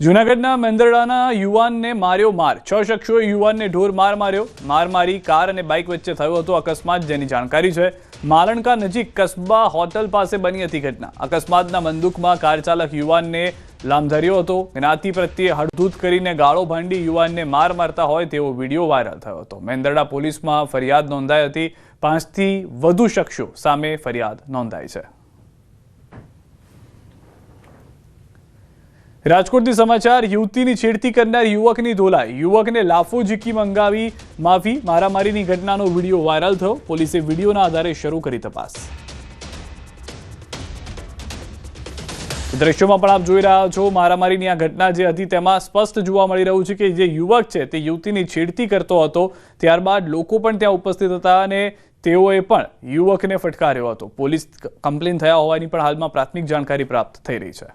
જૂનાગઢના મેંદરડાના યુવાનને માર્યો માર। 6 શખ્સોએ યુવાનને ઢોર માર માર્યો। માર મારી કાર અને બાઇક વચ્ચે થયો હતો અકસ્માત, જેની જાણકારી છે। માલણકા નજીક કસ્બા હોટલ પાસે બની હતી ઘટના। અકસ્માતના બંદૂકમાં કાર ચાલક યુવાનને લામધર્યો હતો। જ્ઞાતિ પ્રત્યે હળધૂત કરીને ગાળો ભાંડી યુવાનને માર મારતા હોય તેવો વિડીયો વાયરલ થયો હતો। મેંદરડા પોલીસમાં ફરિયાદ નોંધાઈ હતી। 5થી વધુ શખ્સો સામે ફરિયાદ નોંધાઈ છે। રાજકોટથી સમાચાર। યુવતીની છેડતી કરનાર યુવકની ધોલાઈ। યુવકને લાફો ઝીકી મંગાવી માફી। મારામારીની ઘટનાનો વિડીયો વાયરલ થયો। પોલીસે વિડીયોના આધારે શરૂ કરી તપાસ। દ્રશ્યોમાં પણ આપ જોઈ રહ્યા છો, મારામારીની આ ઘટના જે હતી તેમાં સ્પષ્ટ જોવા મળી રહ્યું છે કે જે યુવક છે તે યુવતીની છેડતી કરતો હતો। ત્યારબાદ લોકો પણ ત્યાં ઉપસ્થિત હતા અને તેઓએ પણ યુવકને ફટકાર્યો હતો। પોલીસ કમ્પ્લેન થયા હોવાની પણ હાલમાં પ્રાથમિક જાણકારી પ્રાપ્ત થઈ રહી છે।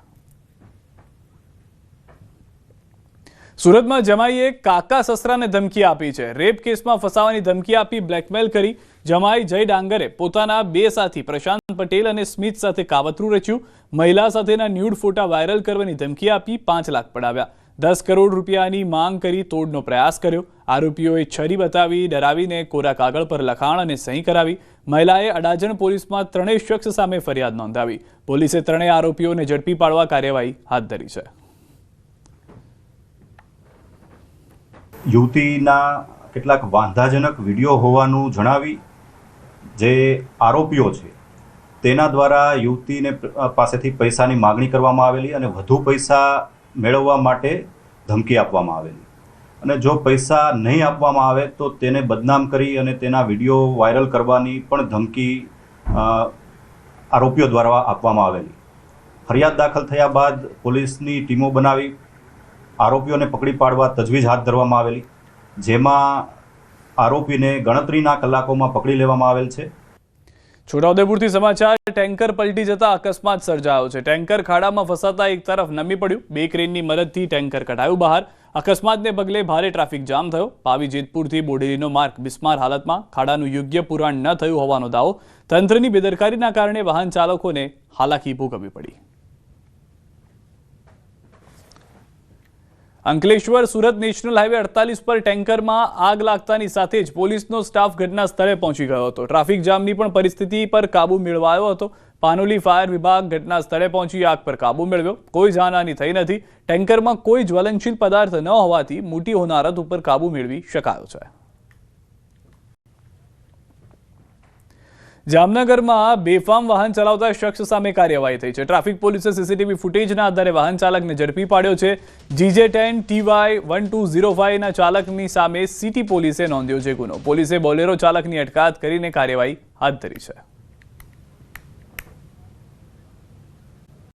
સુરતમાં જમાઈએ કાકા સસરાને ધમકી આપી છે। રેપ કેસમાં ફસાવાની ધમકી આપી બ્લેકમેલ કરી। જમાઈ જય ડાંગરે પોતાના 2 સાથી પ્રશાંત પટેલ અને સ્મિત સાથે કાવતરું રચ્યું। મહિલા સાથેના ન્યૂડ ફોટા વાયરલ કરવાની ધમકી આપી 5 લાખ પડાવ્યા। 10 કરોડ રૂપિયાની માંગ કરી તોડનો પ્રયાસ કર્યો। આરોપીઓએ છરી બતાવી ડરાવીને કોરા કાગળ પર લખાણ અને સહી કરાવી। મહિલાએ અડાજણ પોલીસમાં 3 શખ્સ સામે ફરિયાદ નોંધાવી। પોલીસે 3 આરોપીઓને ઝડપી પાડવા કાર્યવાહી હાથ ધરી છે। યુવતીના કેટલાક વાંધાજનક વિડીયો હોવાનું જણાવી જે આરોપીઓ છે તેના દ્વારા યુવતીને પાસેથી પૈસાની માગણી કરવામાં આવેલી અને વધુ પૈસા મેળવવા માટે ધમકી આપવામાં આવેલી અને જો પૈસા નહીં આપવામાં આવે તો તેને બદનામ કરી અને તેના વિડીયો વાયરલ કરવાની પણ ધમકી આરોપીઓ દ્વારા આપવામાં આવેલી। ફરિયાદ દાખલ થયા બાદ પોલીસની ટીમો બનાવી આરોપીઓને પકડી પાડવા તજવીજ હાથ ધરવામાં આવેલી, જેમાં આરોપીને ગણતરીના કલાકોમાં પકડી લેવામાં આવેલ છે। છોટાઉદેપુરથી સમાચાર। ટેન્કર પલટી જતા અકસ્માત સર્જાયો છે। ટેન્કર ખાડામાં ફસાતા એક તરફ નમી પડ્યું। 2 ક્રેનની મદદથી ટેન્કર કઢાયું બહાર। અકસ્માતને પગલે ભારે ટ્રાફિક જામ થયો। પાવી જેતપુરથી બોડેલીનો માર્ગ બિસ્માર હાલતમાં। ખાડાનું યોગ્ય પુરાણ ન થયું હોવાનો દાવો। તંત્રની બેદરકારીના કારણે વાહન ચાલકોને હાલાકી ભોગવવી પડી। અંકલેશ્વર સુરત નેશનલ હાઈવે 48 પર ટેન્કરમાં આગ લાગતાની સાથે જ પોલીસનો સ્ટાફ ઘટના સ્થળે પહોંચી ગયો હતો। ટ્રાફિક જામની પણ પરિસ્થિતિ પર કાબુ મેળવાયો હતો। પાનોલી ફાયર વિભાગ ઘટના સ્થળે પહોંચી આગ પર કાબુ મેળવ્યો। કોઈ જાનહાની થઈ નથી। ટેન્કરમાં કોઈ જ્વલનશીલ પદાર્થ ન હોવાથી મોટી હોનારત ઉપર કાબુ મેળવી શકાયો છે। જામનગરમાં બેફામ વાહન ચલાવતા શખ્સ સામે કાર્યવાહી થઈ છે। ટ્રાફિક પોલીસે સીસીટીવી ફૂટેજના આધારે વાહન ચાલકને ઝડપી પાડ્યો છે। GJ10 TY1205ના ચાલકની સામે સિટી પોલીસે નોંધ્યો છે ગુનો। પોલીસે બોલેરો ચાલકની અટકાયત કરીને કાર્યવાહી હાથ ધરી છે।